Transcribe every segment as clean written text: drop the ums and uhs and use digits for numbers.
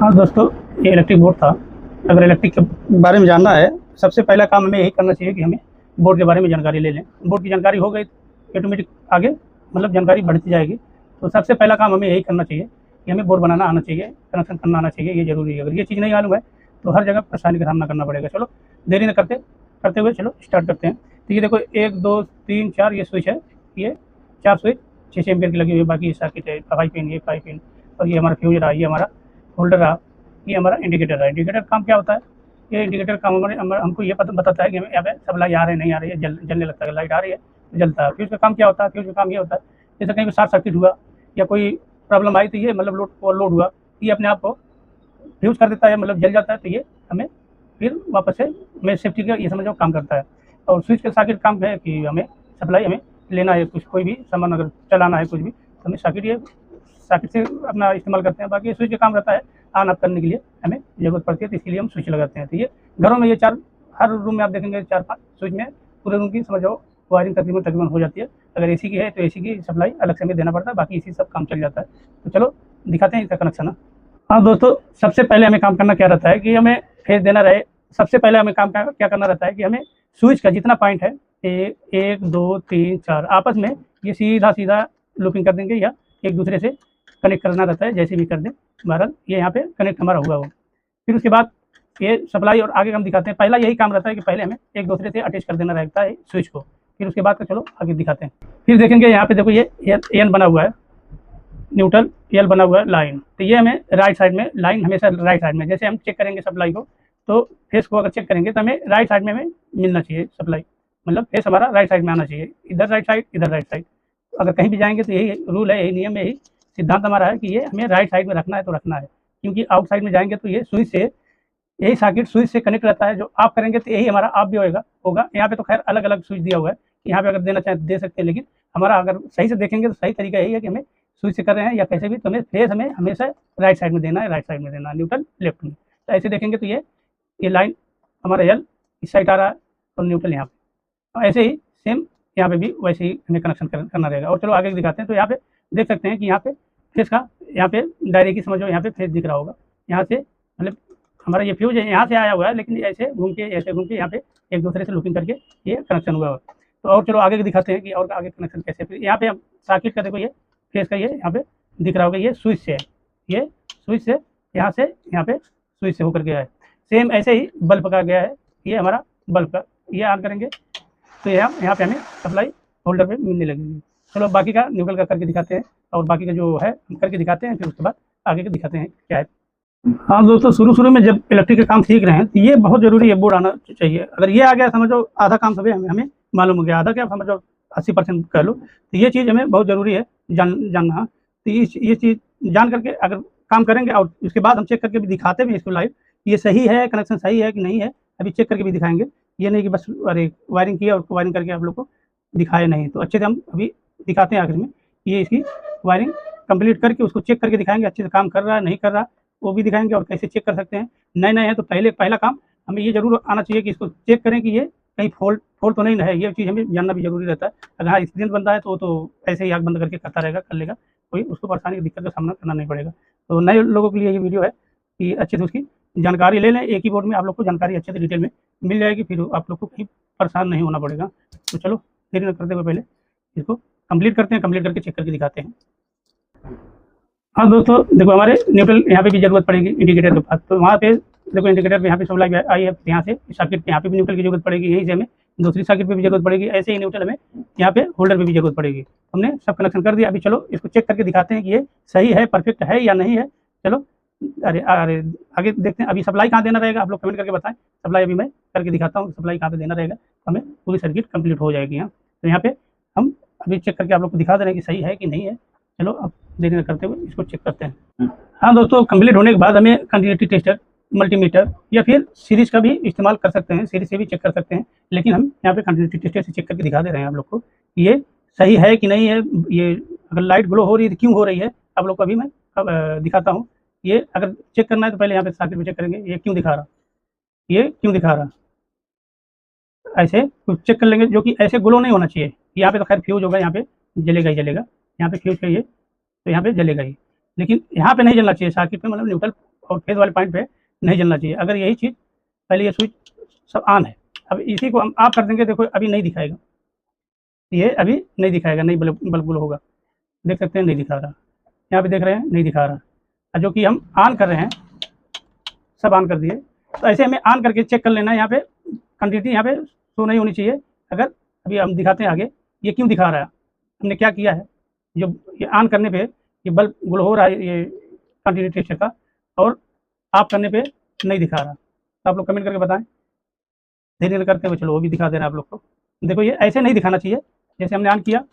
हाँ दोस्तों, ये इलेक्ट्रिक बोर्ड था। अगर इलेक्ट्रिक के बारे में जानना है, सबसे पहला काम हमें यही करना चाहिए कि हमें बोर्ड के बारे में जानकारी ले लें। बोर्ड की जानकारी हो गई तो ऑटोमेटिक आगे जानकारी बढ़ती जाएगी। तो सबसे पहला काम हमें यही करना चाहिए कि हमें बोर्ड बनाना आना चाहिए, कनेक्शन करना आना चाहिए, ये ज़रूरी है। अगर ये चीज़ नहीं मालूम है तो हर जगह परेशानी का सामना करना पड़ेगा। चलो देरी न करते हुए चलो स्टार्ट करते हैं। तो ये देखो 1 2 3 4 ये स्विच है। ये 4 स्विच 6 एम्पियर की लगी हुई है। बाकी सर्किट है 5 पिन, ये 5 पिन, और ये हमारा फ्यूज रहा, ये हमारा होल्डर रहा, ये हमारा इंडिकेटर है। इंडिकेटर काम क्या होता है? ये इंडिकेटर काम हमको ये बताता है कि हमें यहाँ पे सप्लाई आ रही है नहीं आ रही है, जलने लगता है। लाइट आ रही है तो जलता है। फ्यूज का काम क्या होता है? फ्यूज का काम ये होता है जैसे कहीं शॉर्ट सर्किट हुआ या कोई प्रॉब्लम आई तो ये लोड हुआ, ये अपने आप को फ्यूज कर देता है, जल जाता है। तो ये हमें फिर वापस से हमें सेफ्टी का ये समझो काम करता है। और स्विच का सर्किट काम है कि हमें सप्लाई हमें लेना है, कुछ कोई भी सामान अगर चलाना है कुछ भी तो हमें सर्किट से अपना इस्तेमाल करते हैं। बाकी स्विच का काम रहता है ऑन ऑफ करने के लिए हमें ज़रूरत पड़ती है, तो इसके लिए हम स्विच लगाते हैं। तो ये घरों में ये हर रूम में आप देखेंगे 4-5 स्विच में पूरे रूम की समझो वायरिंग तकरीबन हो जाती है। अगर एसी की है तो एसी की सप्लाई अलग से हमें देना पड़ता है, बाकी इसी सब काम चल जाता है। तो चलो दिखाते हैं इसका कनेक्शन। हाँ दोस्तों, सबसे पहले हमें काम करना क्या रहता है कि हमें फेज देना रहे। सबसे पहले हमें काम क्या करना रहता है कि हमें स्विच का जितना पॉइंट है 1 2 3 4 आपस में ये सीधा लूपिंग कर देंगे या एक दूसरे से कनेक्ट करना रहता है, जैसे भी कर दें। बहरहाल ये यहाँ पे कनेक्ट हमारा हुआ हो। फिर उसके बाद ये सप्लाई और आगे हम दिखाते हैं। पहला यही काम रहता है कि पहले हमें एक दूसरे से अटैच कर देना रहता है स्विच को। फिर उसके बाद चलो आगे दिखाते हैं। फिर देखेंगे यहाँ पे देखो ये एन बना हुआ है, न्यूट्रल, एल बना हुआ है, लाइन। तो ये हमें राइट साइड में, लाइन हमेशा राइट साइड में, जैसे हम चेक करेंगे सप्लाई को तो फेस को अगर चेक करेंगे तो हमें राइट साइड में हमें मिलना चाहिए सप्लाई, फेस हमारा राइट साइड में आना चाहिए। इधर राइट साइड, इधर राइट साइड। अगर कहीं भी जाएंगे तो यही रूल है, यही नियम है, यही सिद्धांत हमारा है कि ये हमें राइट साइड में रखना है तो रखना है। क्योंकि आउट साइड में जाएंगे तो ये स्विच से, यही सर्किट स्विच से कनेक्ट रहता है। जो आप करेंगे तो यही हमारा आप भी होगा। यहाँ पे तो खैर अलग अलग स्विच दिया हुआ है, यहाँ पे अगर देना चाहें तो दे सकते हैं, लेकिन हमारा अगर सही से देखेंगे तो सही तरीका यही है कि हमें स्विच से कर रहे हैं या कैसे भी, तो हमें फेस हमें हमेशा राइट साइड में देना है, राइट साइड में देना है, न्यूट्रल लेफ्ट में। तो ऐसे देखेंगे तो ये लाइन हमारा एल इस साइड आ रहा है और न्यूट्रल यहाँ पे। ऐसे ही सेम यहाँ पे भी वैसे ही हमें कनेक्शन करना रहेगा। और चलो आगे दिखाते हैं। तो यहाँ पे देख सकते हैं कि यहाँ पे फेस का, यहाँ पे डायरेक्ट की समझो, यहाँ पे फेस दिख रहा होगा। यहाँ से हमारा ये फ्यूज है, यहाँ से आया हुआ है, लेकिन ऐसे घूम के यहाँ पे एक दूसरे से लूपिंग करके ये कनेक्शन हुआ है। तो और चलो आगे दिखाते हैं कि और आगे कनेक्शन कैसे। फिर यहाँ पे सर्किट का देखो, ये फेस का ये यहाँ पे दिख रहा होगा, ये स्विच से है, ये स्विच से यहाँ पे स्विच से होकर गया है। सेम ऐसे ही बल्ब का गया है, ये हमारा बल्ब का, ये ऑन करेंगे तो यहाँ पे हमें सप्लाई होल्डर पे मिलने लगेगी। चलो बाकी का न्यूट्रल का करके दिखाते हैं और बाकी का जो है करके दिखाते हैं, फिर उसके बाद आगे का दिखाते हैं क्या है। हाँ दोस्तों, शुरू में जब इलेक्ट्रिक का काम सीख रहे हैं तो ये बहुत ज़रूरी है, बोर्ड आना चाहिए। अगर ये आ गया समझो आधा काम सभी हमें मालूम हो गया, आधा क्या समझो 80% कह लो। तो ये चीज़ हमें बहुत ज़रूरी है जानना। तो ये चीज़ जान करके अगर काम करेंगे और उसके बाद हम चेक करके भी दिखाते भी इसको लाइव, ये सही है, कनेक्शन सही है कि नहीं है, अभी चेक करके भी दिखाएंगे। ये नहीं कि बस अरे वायरिंग किया और वायरिंग करके आप लोग को दिखाया नहीं। तो अच्छे से हम अभी दिखाते हैं आखिर में, ये इसकी वायरिंग कंप्लीट करके उसको चेक करके दिखाएंगे, अच्छे से काम कर रहा है नहीं कर रहा वो भी दिखाएंगे और कैसे चेक कर सकते हैं। नए है तो पहला काम हमें ये ज़रूर आना चाहिए कि इसको चेक करें कि ये कहीं फॉल्ट तो नहीं है। ये चीज़ हमें जानना भी ज़रूरी रहता है। अगर हाँ एक्सपीरियंस बनता है तो ऐसे ही आँख बंद करके करता रहेगा, कर लेगा, कोई उसको परेशानी दिक्कत का सामना करना नहीं पड़ेगा। तो नए लोगों के लिए ये वीडियो है कि अच्छे से उसकी जानकारी ले लें। एक ही बोर्ड में आप लोग को जानकारी अच्छे से डिटेल में मिल जाएगी, फिर आप लोग को कहीं परेशान नहीं होना पड़ेगा। तो चलो देरी न करते हुए पहले इसको कंप्लीट करते हैं, कंप्लीट करके चेक करके दिखाते हैं। हाँ दोस्तों देखो, हमारे न्यूट्रल यहाँ पे भी जरूरत पड़ेगी इंडिकेटर के पास। तो वहाँ पे देखो इंडिकेटर पे यहाँ पे सप्लाई आई है, यहाँ से सर्किट पे यहाँ पे भी न्यूट्रल की जरूरत पड़ेगी, यहीं से हमें दूसरी सर्किट पे भी जरूरत पड़ेगी। ऐसे ही न्यूट्रल हमें यहाँ पे होल्डर पे भी जरूरत पड़ेगी। हमने सब कनेक्शन कर दिया। अभी चलो इसको चेक करके दिखाते हैं कि ये सही है, परफेक्ट है या नहीं है। चलो अरे आगे देखते हैं। अभी सप्लाई कहाँ देना रहेगा आप लोग कमेंट करके बताएं। सप्लाई अभी मैं करके दिखाता हूँ, सप्लाई कहाँ पे देना रहेगा, हमें पूरी सर्किट कंप्लीट हो जाएगी यहाँ। तो यहाँ पे हम अभी चेक करके आप लोग को दिखा दे रहे हैं कि सही है कि नहीं है। चलो अब देरी न करते हुए इसको चेक करते हैं। हाँ दोस्तों, कंप्लीट होने के बाद हमें कंटिन्यूटी टेस्टर, मल्टीमीटर या फिर सीरीज का भी इस्तेमाल कर सकते हैं, सीरीज से भी चेक कर सकते हैं। लेकिन हम यहाँ पे कंटिन्यूटी टेस्टर से चेक करके दिखा दे रहे हैं आप लोग को ये सही है कि नहीं है। ये अगर लाइट ग्लो हो रही है तो क्यों हो रही है, आप लोग को अभी मैं दिखाता हूँ। ये अगर चेक करना है तो पहले यहाँ पे सर्किट में चेक करेंगे, ये क्यों दिखा रहा, ऐसे कुछ चेक कर लेंगे। जो कि ऐसे ग्लो नहीं होना चाहिए। यहाँ पे तो खैर फ्यूज होगा, यहाँ पे जलेगा ही जलेगा, यहाँ पे फ्यूज चाहिए तो यहाँ पे जलेगा ही, लेकिन यहाँ पे नहीं जलना चाहिए। सर्किट पे न्यूट्रल और फेस वाले पॉइंट पे नहीं जलना चाहिए। अगर यही चीज़ पहले ये स्विच सब ऑन है, अब इसी को हम ऑफ कर देंगे, देखो अभी नहीं दिखाएगा, ये अभी नहीं दिखाएगा, नहीं बल्ब बल्ब ग्लो होगा, देख सकते हैं नहीं दिखा रहा, यहाँ पे देख रहे हैं नहीं दिखा रहा। और जो कि हम ऑन कर रहे हैं, सब ऑन कर दिए, तो ऐसे हमें ऑन करके चेक कर लेना है। यहाँ पे कंटिन्यूटी यहाँ पे शो नहीं होनी चाहिए। अगर अभी हम दिखाते हैं आगे, ये क्यों दिखा रहा है, हमने क्या किया है, जो ये ऑन करने पे ये बल्ब ग्लो हो रहा है, ये कंटिन्यूटी टेक्सचर का, और ऑफ करने पे नहीं दिखा रहा। तो आप लोग कमेंट करके बताएं, धीरे धीरे करते हुए चलो वो भी दिखा दे रहा है आप लोग को। देखो ये ऐसे नहीं दिखाना चाहिए, जैसे हमने ऑन किया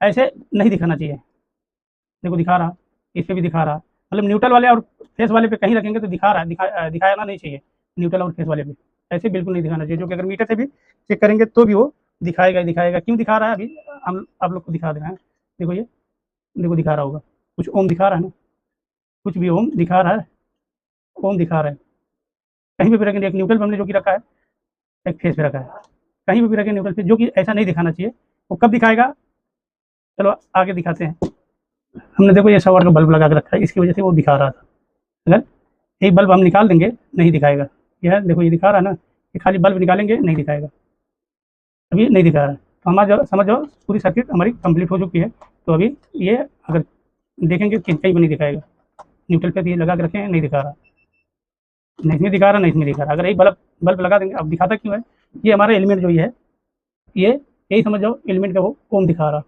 ऐसे नहीं दिखाना चाहिए। देखो दिखा रहा, इस पे भी दिखा रहा, मतलब न्यूट्रल वाले और फेस वाले पे कहीं रखेंगे तो दिखा रहा है, दिखाना नहीं चाहिए न्यूट्रल और फेस वाले पे, ऐसे बिल्कुल नहीं दिखाना चाहिए। जो कि अगर मीटर से भी चेक करेंगे तो भी वो दिखाएगा ही दिखाएगा। क्यों दिखा रहा है अभी हम आप लोग को दिखा दे रहे हैं। देखो ये, देखो दिखा रहा होगा, कुछ ओम दिखा रहा है ना, कुछ भी ओम दिखा रहा है, ओम दिखा रहा है। कहीं पे भी रखेंगे, एक न्यूट्रल पे हमने जो कि रखा है, एक फेस पे रखा है, कहीं पे भी रखें न्यूट्रल पे, जो कि ऐसा नहीं दिखाना चाहिए। वो कब दिखाएगा, चलो आगे दिखाते हैं। हमने देखो ये 100 वाट का बल्ब लगा के रखा है, इसकी वजह से वो दिखा रहा था। अगर एक बल्ब हम निकाल देंगे नहीं दिखाएगा। यह देखो ये दिखा रहा है ना, ये खाली बल्ब निकालेंगे नहीं दिखाएगा, अभी नहीं दिखा रहा है। तो हमारा जो समझ जाओ पूरी सर्किट हमारी कंप्लीट हो चुकी है। तो अभी ये अगर देखेंगे कहीं पर नहीं दिखाएगा, न्यूट्रल पे ये लगा के रखें नहीं दिखा रहा, नहीं इसमें दिखा रहा, नहीं इसमें दिखा रहा। अगर एक बल्ब बल्ब लगा देंगे, अब दिखाता क्यों है, ये हमारा एलिमेंट जो ये है, ये यही समझ जाओ एलिमेंट का वो ओम दिखा रहा।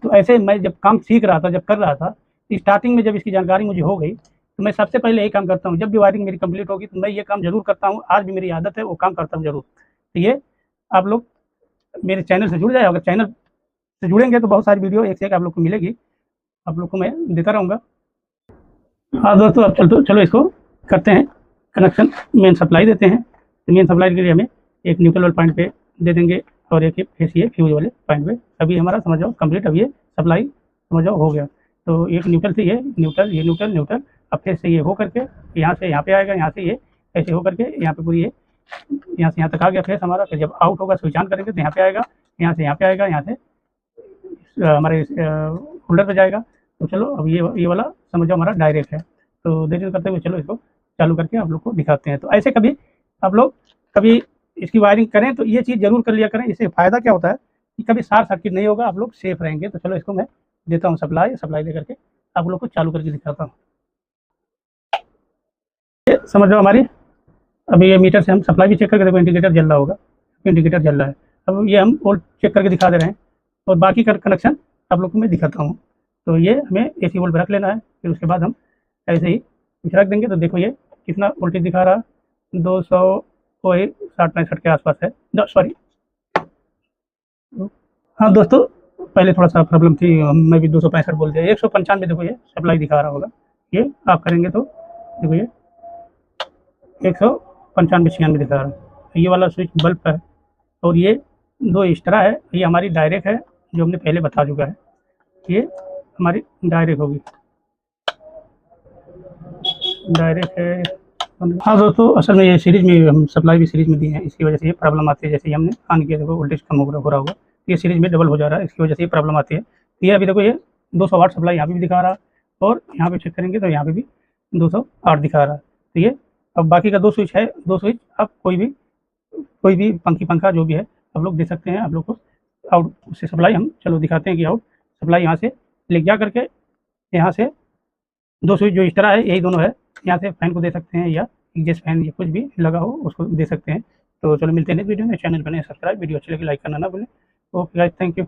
तो ऐसे मैं जब काम सीख रहा था, जब कर रहा था, स्टार्टिंग में जब इसकी जानकारी मुझे हो गई, तो मैं सबसे पहले यही काम करता हूँ। जब भी वायरिंग मेरी कंप्लीट होगी तो मैं ये काम ज़रूर करता हूँ, आज भी मेरी आदत है, वो काम करता हूँ ज़रूर। तो ये आप लोग मेरे चैनल से जुड़ जाए, अगर चैनल से जुड़ेंगे तो बहुत सारी वीडियो एक से एक आप लोग को मिलेगी, आप लोग को मैं देता रहूँगा। हाँ दोस्तों, अब चलो इसको करते हैं कनेक्शन, मेन सप्लाई देते हैं। तो मेन सप्लाई के लिए हमें एक न्यूट्रल वाले पॉइंट पे दे देंगे और एक फेस ये फ्यूज वाले पॉइंट पे। अभी हमारा समझ जाओ कंप्लीट, अब ये सप्लाई समझ जाओ हो गया। तो एक न्यूट्रल से ये न्यूट्रल, ये न्यूट्रल न्यूट्रल, अब फेस से ये हो करके यहाँ से यहाँ पे आएगा, यहाँ से ये ऐसे हो करके यहाँ पे पूरी ये यहाँ से यहाँ तक आ गया फेस हमारा। फिर जब आउट होगा स्विच ऑन करेंगे तो यहाँ पे आएगा, यहाँ से यहाँ पे आएगा, यहाँ से हमारे होल्डर पे जाएगा। तो चलो अब ये वाला समझ जाओ हमारा डायरेक्ट है। तो देर करते हुए चलो इसको चालू करके आप लोग को दिखाते हैं। तो ऐसे कभी आप लोग कभी इसकी वायरिंग करें तो ये चीज़ जरूर कर लिया करें। इससे फ़ायदा क्या होता है कि कभी शॉर्ट सर्किट नहीं होगा, आप लोग सेफ रहेंगे। तो चलो इसको मैं देता हूँ सप्लाई दे करके आप लोग को चालू करके दिखाता हूँ। ये समझ लो हमारी, अभी ये मीटर से हम सप्लाई भी चेक करके देखो, इंडिकेटर जल रहा होगा, इंडिकेटर जल रहा है। अब ये हम वोल्ट चेक करके दिखा दे रहे हैं और बाकी का कनेक्शन आप लोग को मैं दिखाता हूँ। तो ये हमें AC वोल्ट रख लेना है, फिर उसके बाद हम ऐसे ही कुछ रख देंगे। तो देखो ये कितना वोल्टेज दिखा रहा, 200 वही 60-65 के आसपास है, सॉरी। हाँ दोस्तों, पहले थोड़ा सा प्रॉब्लम थी, मैं भी 265 बोल दिया, 195 देखो ये सप्लाई दिखा रहा होगा। ये आप करेंगे तो देखो ये 195-96 दिखा रहा है। ये वाला स्विच बल्ब का है और ये 2 एक्स्ट्रा है, ये हमारी डायरेक्ट है जो हमने पहले बता चुका है, ये हमारी डायरेक्ट होगी, डायरेक्ट है। हाँ दोस्तों, असल में ये सीरीज में हम सप्लाई भी सीरीज में दी है, इसकी वजह से ये प्रॉब्लम आती है। जैसे हमने ऑन किया देखो वोल्टेज कम हो रहा होगा, ये सीरीज में डबल हो जा रहा है, इसकी वजह से ये प्रॉब्लम आती है। तो ये अभी देखो ये 200 वाट सप्लाई यहाँ पे भी दिखा रहा है और यहाँ पे चेक करेंगे तो यहाँ पे भी 208 दिखा रहा है। तो ये अब बाकी का 2 स्विच है, 2 स्विच आप कोई भी पंखा जो भी है आप लोग दे सकते हैं। आप लोग को आउट उससे सप्लाई हम चलो दिखाते हैं कि आउट सप्लाई यहाँ से ले जा करके यहाँ से 2 स्विच जो एक्स्ट्रा है यही दोनों है, यहाँ से फैन को दे सकते हैं या एग्जॉस्ट फैन या कुछ भी लगा हो उसको दे सकते हैं। तो चलो मिलते हैं नेक्स्ट वीडियो में। चैनल बने सब्सक्राइब, वीडियो अच्छी लगी लाइक करना ना भूलें। Okay guys, thank you.